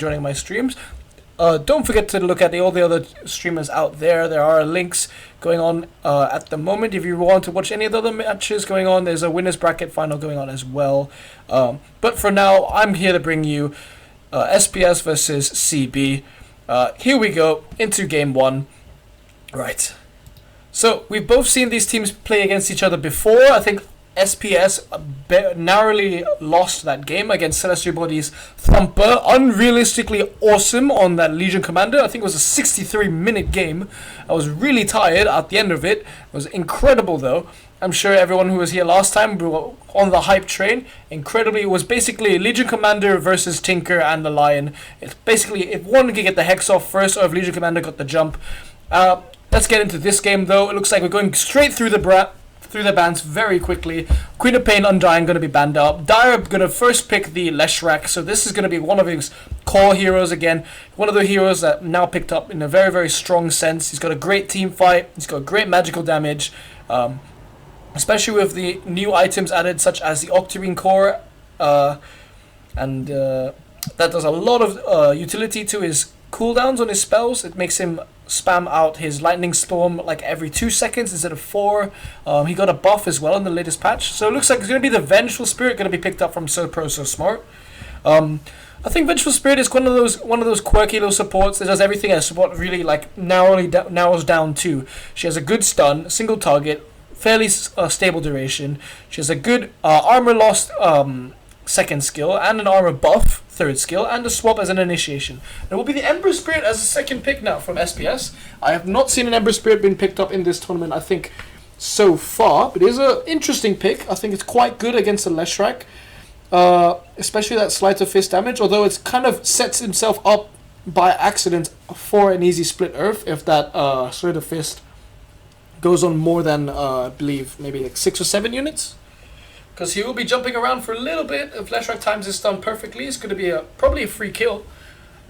joining my streams. Don't forget to look at all the other streamers out there. There are links going on at the moment. If you want to watch any of the other matches going on, there's a winners bracket final going on as well. But for now, I'm here to bring you SPS versus CB. Here we go into game one. Right. So we've both seen these teams play against each other before. I think SPS narrowly lost that game against Celestial Body's Thumper. Unrealistically awesome on that Legion Commander. I think it was a 63-minute game. I was really tired at the end of it. It was incredible though. I'm sure everyone who was here last time were on the hype train. Incredibly, it was basically Legion Commander versus Tinker and the Lion. It's basically if one could get the Hex off first or if Legion Commander got the jump. Let's get into this game though. It looks like we're going straight through the bans very quickly. Queen of Pain, Undying going to be banned out. Dire going to first pick the Leshrac, so this is going to be one of his core heroes again. One of the heroes that now picked up in a very, very strong sense. He's got a great team fight. He's got great magical damage, especially with the new items added, such as the Octarine Core, and that does a lot of utility to his cooldowns on his spells. It makes him spam out his Lightning Storm like every 2 seconds instead of 4. He got a buff as well in the latest patch. So it looks like it's going to be the Vengeful Spirit going to be picked up from So Pro So Smart. I think Vengeful Spirit is one of those quirky little supports that does everything a support really like narrows down to. She has a good stun, single target, fairly stable duration. She has a good armor lost second skill and an armor buff third skill and a swap as an initiation. It will be the Ember Spirit as a second pick now from SPS. I have not seen an Ember Spirit being picked up in this tournament, I think, so far, but it is an interesting pick. I think it's quite good against the Leshrac, especially that Sleight of Fist damage, although it's kind of sets himself up by accident for an easy split Earth if that Sleight of Fist goes on more than, I believe, maybe like 6 or 7 units. Because he will be jumping around for a little bit. If Leshrac times his stun perfectly, it's going to be probably a free kill.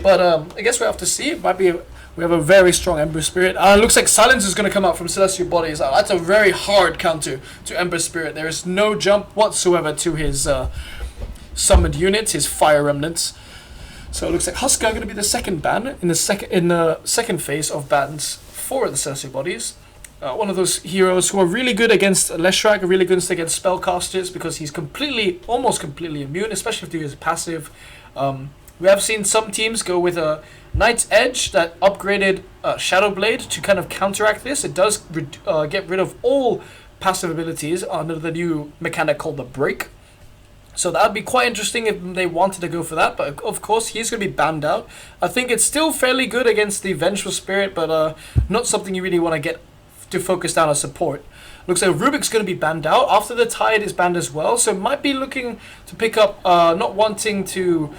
But I guess we have to see. It might be we have a very strong Ember Spirit. It looks like Silence is going to come out from Celestial Bodies. That's a very hard counter to Ember Spirit. There is no jump whatsoever to his summoned units, his Fire Remnants. So it looks like Huskar going to be the second ban in the second phase of bans for the Celestial Bodies. One of those heroes who are really good against Leshrac, really good against spellcasters because he's almost completely immune, especially through his passive. We have seen some teams go with a Knight's Edge that upgraded Shadow Blade to kind of counteract this. It does get rid of all passive abilities under the new mechanic called the Break. So that would be quite interesting if they wanted to go for that, but of course he's going to be banned out. I think it's still fairly good against the Vengeful Spirit, but not something you really want to get to focus down on support. Looks like Rubik's going to be banned out. After the Tide is banned as well, so might be looking to pick up, not wanting to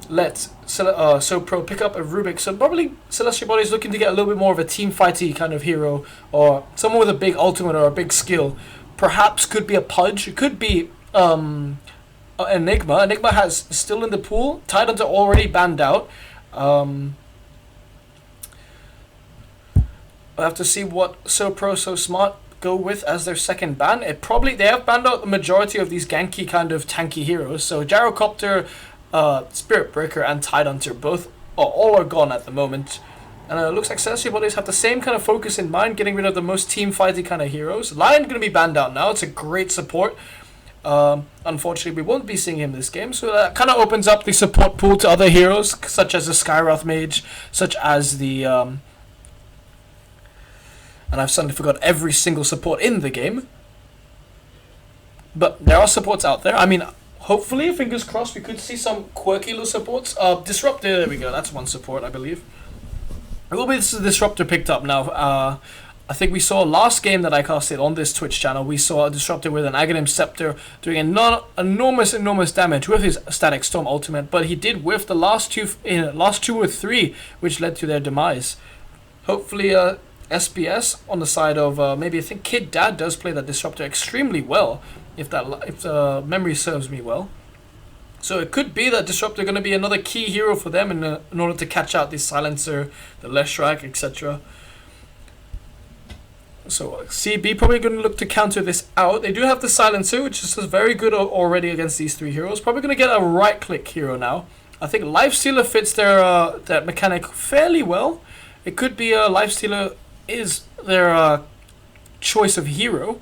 let So Pro pick up a Rubik. So probably Celestial Body is looking to get a little bit more of a team fighty kind of hero, or someone with a big ultimate or a big skill. Perhaps could be a Pudge. It could be Enigma. Enigma has still in the pool. Tidehunter already banned out. We'll have to see what So Pro So Smart go with as their second ban. They have banned out the majority of these ganky kind of tanky heroes. So Gyrocopter, Spirit Breaker, and Tidehunter all are gone at the moment. And it looks like Celestial Bodies have the same kind of focus in mind, getting rid of the most team fighty kind of heroes. Lion going to be banned out now. It's a great support. Unfortunately, we won't be seeing him this game, so that kind of opens up the support pool to other heroes, such as the Skywrath Mage, such as the and I've suddenly forgot every single support in the game. But there are supports out there. I mean, hopefully, fingers crossed, we could see some quirky little supports. Disruptor, there we go. That's one support, I believe. It will be this Disruptor picked up now. I think we saw last game that I casted on this Twitch channel, we saw a Disruptor with an Aghanim Scepter doing enormous damage with his Static Storm ultimate, but he did whiff the last two or three, which led to their demise. Hopefully, SPS on the side of maybe I think Kid Dad does play that Disruptor extremely well, if memory serves me well. So it could be that Disruptor going to be another key hero for them in order to catch out the Silencer, the Leshrac, etc. So CB probably going to look to counter this out. They do have the Silencer, which is very good already against these three heroes. Probably going to get a right-click hero now. I think Lifestealer fits their that mechanic fairly well. It could be a Lifestealer is their choice of hero.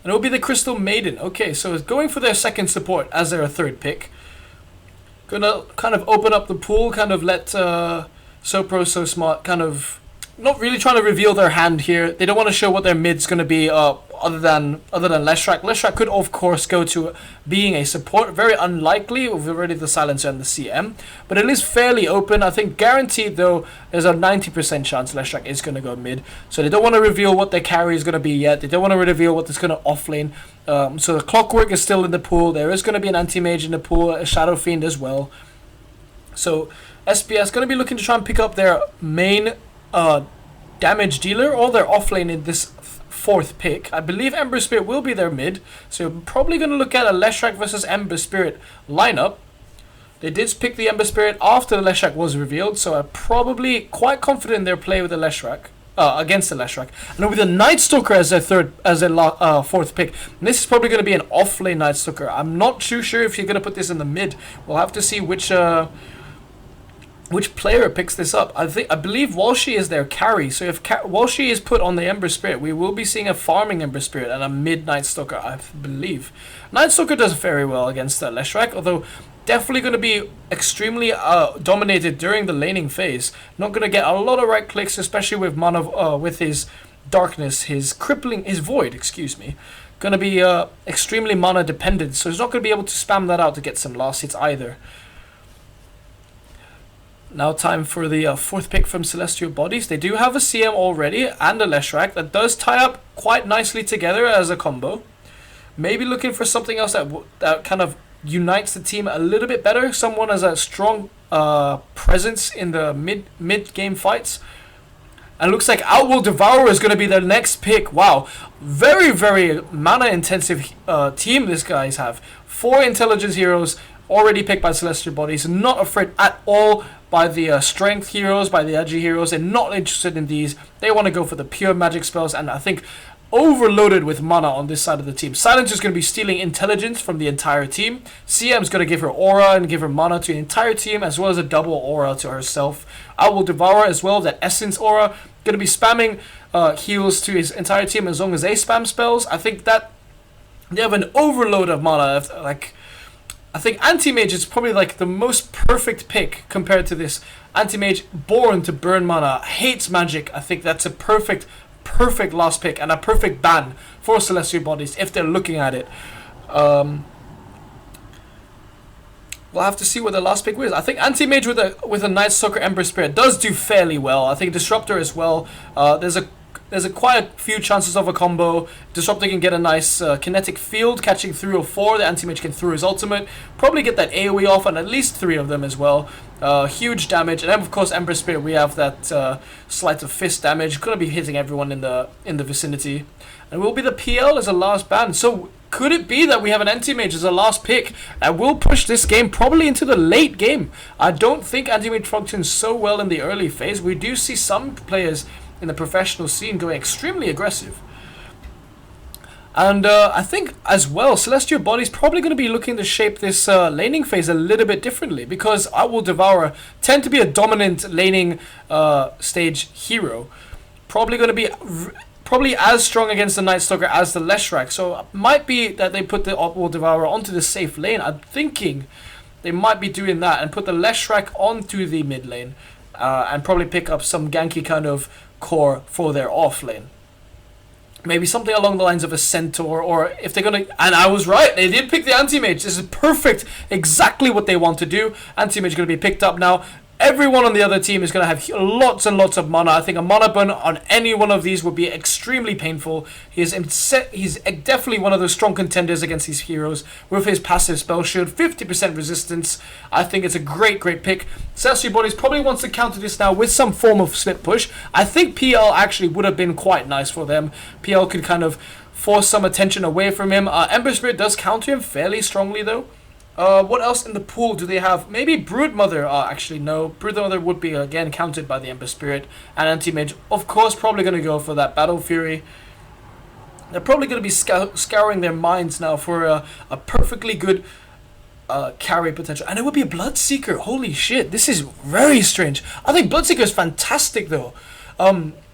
And it will be the Crystal Maiden. Okay, so it's going for their second support as their third pick. Gonna kind of open up the pool, kind of let So Smart kind of not really trying to reveal their hand here. They don't want to show what their mid's going to be other than Leshrac. Leshrac could, of course, go to being a support. Very unlikely with already the Silencer and the CM. But it is fairly open. I think guaranteed, though, there's a 90% chance Leshrac is going to go mid. So they don't want to reveal what their carry is going to be yet. They don't want to reveal what is going to offlane. So the Clockwork is still in the pool. There is going to be an Anti-Mage in the pool, a Shadow Fiend as well. So SBS going to be looking to try and pick up their main damage dealer or their offlane in this fourth pick. I believe Ember Spirit will be their mid, so you're probably going to look at a Leshrac versus Ember Spirit lineup. They did pick the Ember Spirit after the Leshrac was revealed, so I'm probably quite confident in their play with the Leshrac. Against the Leshrac. And with the Night Stalker as their fourth pick. And this is probably going to be an offlane Night Stalker. I'm not too sure if you're going to put this in the mid. We'll have to see which player picks this up. I believe Walshy is their carry. So if Walshy is put on the Ember Spirit, we will be seeing a farming Ember Spirit and a mid Night Stalker, I believe. Night Stalker does very well against Leshrac, although definitely going to be extremely dominated during the laning phase. Not going to get a lot of right clicks, especially with mana, with his darkness, his void, excuse me. Going to be extremely mana dependent, so he's not going to be able to spam that out to get some last hits either. Now time for the fourth pick from Celestial Bodies. They do have a CM already and a Leshrac that does tie up quite nicely together as a combo. Maybe looking for something else that kind of unites the team a little bit better. Someone has a strong presence in the mid game fights. And it looks like Outworld Devourer is going to be their next pick. Wow, very, very mana intensive team these guys have. 4 intelligence heroes already picked by Celestial Bodies. Not afraid at all by the strength heroes, by the edgy heroes. They're not interested in these. They want to go for the pure magic spells, and I think overloaded with mana on this side of the team. Silence is going to be stealing intelligence from the entire team. CM is going to give her aura and give her mana to the entire team, as well as a double aura to herself. Outworld Devourer as well, that essence aura, going to be spamming heals to his entire team as long as they spam spells. I think that they have an overload of mana. I think Anti-Mage is probably like the most perfect pick compared to this. Anti-Mage, born to burn mana, hates magic. I think that's a perfect last pick and a perfect ban for Celestial Bodies if they're looking at it. We'll have to see what the last pick is. I think Anti-Mage with a Night Stalker Ember Spirit does do fairly well. I think Disruptor as well. There's quite a few chances of a combo. Disruptor can get a nice kinetic field, catching 3 or 4. The Anti-Mage can through his ultimate. Probably get that AoE off on at least 3 of them as well. Huge damage. And then, of course, Ember Spirit, we have that Sleight of Fist damage. Going to be hitting everyone in the vicinity. And will be the PL as a last ban. So could it be that we have an Anti-Mage as a last pick that will push this game probably into the late game? I don't think Anti-Mage functions so well in the early phase. We do see some players in the professional scene going extremely aggressive. And I think as well, Celestial Body's probably going to be looking to shape this laning phase a little bit differently, because Outworld Devourer tend to be a dominant laning stage hero. Probably going to be probably as strong against the Night Stalker as the Leshrac. So it might be that they put the Outworld Devourer onto the safe lane. I'm thinking they might be doing that and put the Leshrac onto the mid lane and probably pick up some ganky kind of core for their off lane. Maybe something along the lines of a Centaur, or if they're gonna, and I was right, they did pick the Anti-Mage. This is perfect, exactly what they want to do. Anti-Mage is going to be picked up now. Everyone on the other team is going to have lots and lots of mana. I think a mana burn on any one of these would be extremely painful. He's definitely one of those strong contenders against these heroes with his passive spell shield, 50% resistance. I think it's a great pick. Celestial Bodies probably wants to counter this now with some form of split push. I think PL actually would have been quite nice for them. PL could kind of force some attention away from him. Ember Spirit does counter him fairly strongly though. What else in the pool do they have? Maybe Broodmother. Actually, no. Broodmother would be, again, counted by the Ember Spirit. And Anti-Mage, of course, probably going to go for that Battle Fury. They're probably going to be scouring their minds now for a perfectly good carry potential. And it would be a Bloodseeker. Holy shit, this is very strange. I think Bloodseeker is fantastic though.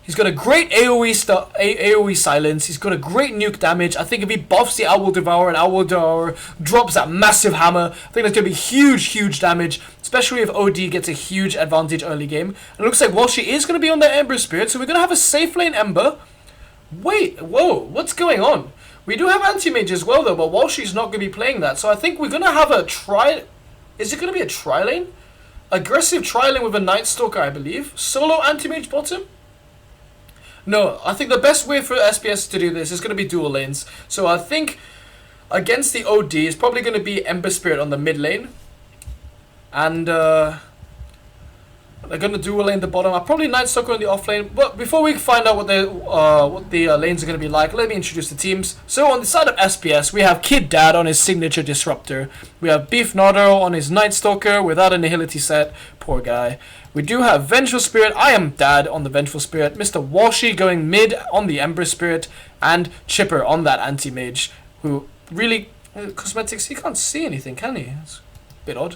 He's got a great AoE silence. He's got a great nuke damage. I think if he buffs the Owl Will Devour and Owl Will Devour drops that massive hammer, I think that's going to be huge damage, especially if OD gets a huge advantage early game. And it looks like Walshy is going to be on the Ember Spirit, so we're going to have a safe lane Ember. Wait, whoa, what's going on? We do have Anti-Mage as well though, but Walshy's not going to be playing that. So I think we're going to have a tri... Is it going to be a tri-lane? Aggressive tri-lane with a Night Stalker, I believe. Solo Anti-Mage bottom? No, I think the best way for SPS to do this is going to be dual lanes. So I think against the OD is probably going to be Ember Spirit on the mid lane. And they're going to dual lane the bottom. I'll probably Night Stalker on the off lane. But before we find out what the lanes are going to be like, let me introduce the teams. So on the side of SPS, we have Kid Dad on his signature Disruptor. We have Beef Nardo on his Night Stalker without a Nihility set. Poor guy. We do have Vengeful Spirit. I am Dad on the Vengeful Spirit. Mr. Walshy going mid on the Ember Spirit. And Chipper on that Anti-Mage. Who really... Cosmetics, he can't see anything, can he? It's a bit odd.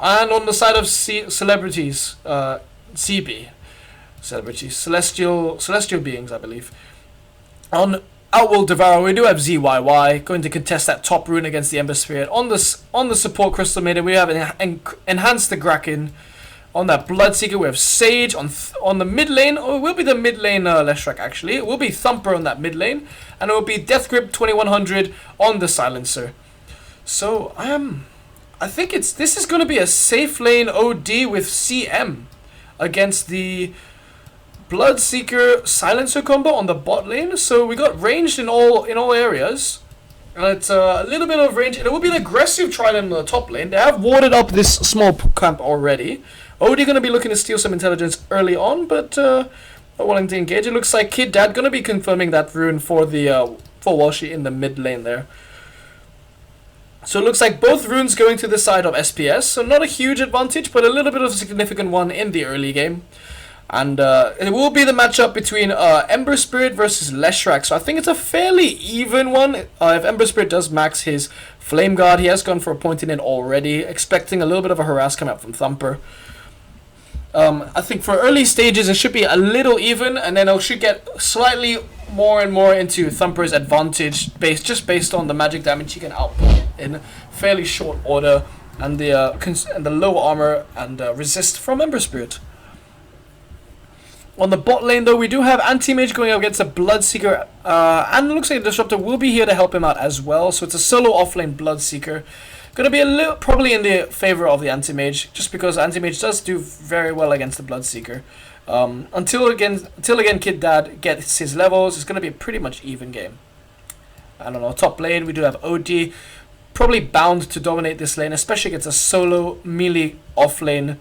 And on the side of celebrities, CB. Celebrities. Celestial beings, I believe. On Owl Will Devour, we do have ZYY going to contest that top rune against the Ember Spirit. On the support Crystal Maiden, we have Enhance the Kraken. On that Bloodseeker, we have Sage. On the mid lane, it will be the mid lane Leshrac actually. It will be Thumper on that mid lane. And it will be Death Grip 2100 on the Silencer. So, I think this is going to be a safe lane OD with CM against the Bloodseeker Silencer combo on the bot lane. So we got ranged in all areas. And it's a little bit of range. And it will be an aggressive tri-lane on the top lane. They have warded up this small camp already. OD going to be looking to steal some intelligence early on, but not willing to engage. It looks like Kid Dad going to be confirming that rune for Walshy in the mid lane there. So it looks like both runes going to the side of SPS, so not a huge advantage, but a little bit of a significant one in the early game. And it will be the matchup between Ember Spirit versus Leshrac, so I think it's a fairly even one. If Ember Spirit does max his Flame Guard, he has gone for a point in it already, expecting a little bit of a harass come out from Thumper. I think for early stages it should be a little even, and then it should get slightly more and more into Thumper's advantage based on the magic damage he can output in fairly short order, and the low armor and resist from Ember Spirit. On the bot lane though, we do have Anti-Mage going up against a Bloodseeker, and it looks like the Disruptor will be here to help him out as well, so it's a solo offlane Bloodseeker. Going to be a little probably in the favor of the Anti-Mage, just because Anti-Mage does do very well against the Bloodseeker. Until again Kid Dad gets his levels, it's going to be a pretty much even game. I don't know, top lane we do have OD, probably bound to dominate this lane, especially against a solo melee off lane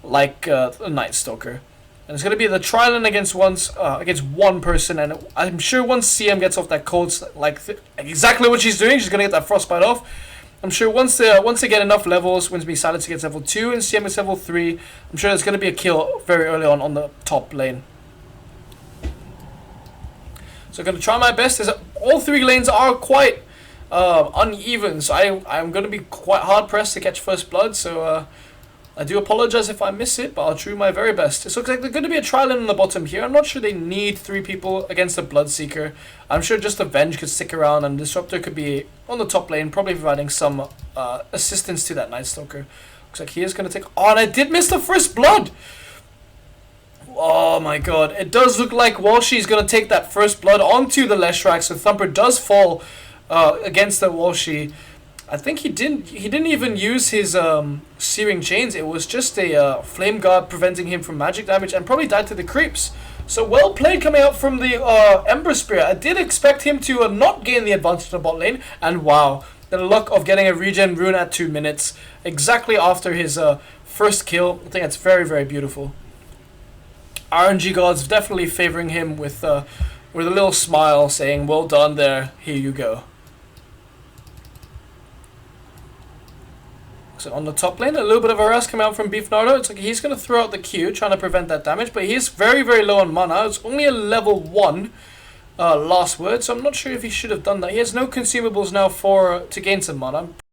like a Night Stalker. And it's going to be the tri-lane against one person, and I'm sure once CM gets off that cold, exactly what she's doing, she's going to get that frostbite off. I'm sure once they get enough levels, Winsby Silencer gets level 2 and CM is level 3, I'm sure there's going to be a kill very early on the top lane. So I'm going to try my best. All three lanes are quite uneven, so I'm going to be quite hard pressed to catch first blood, so I do apologize if I miss it, but I'll try my very best. It looks like there's going to be a tri-lane on the bottom here. I'm not sure they need 3 people against a Bloodseeker. I'm sure just Avenge could stick around, and Disruptor could be on the top lane, probably providing some assistance to that Night Stalker. Looks like he is going to take... Oh, and I did miss the first blood! Oh my god. It does look like Walshy is going to take that first blood onto the Leshrac, so Thumper does fall against the Walshy. I think he didn't even use his Searing Chains. It was just a Flame Guard preventing him from magic damage, and probably died to the creeps. So well played coming out from the Ember Spirit. I did expect him to not gain the advantage in the bot lane, and wow, the luck of getting a regen rune at 2 minutes, exactly after his first kill. I think that's very, very beautiful. RNG Gods definitely favoring him with a little smile, saying, "Well done there, here you go." So on the top lane, a little bit of a harass coming out from Beef Nardo. It's like he's going to throw out the Q, trying to prevent that damage, but he's very, very low on mana. It's only a level 1 last word, so I'm not sure if he should have done that. He has no consumables now to gain some mana.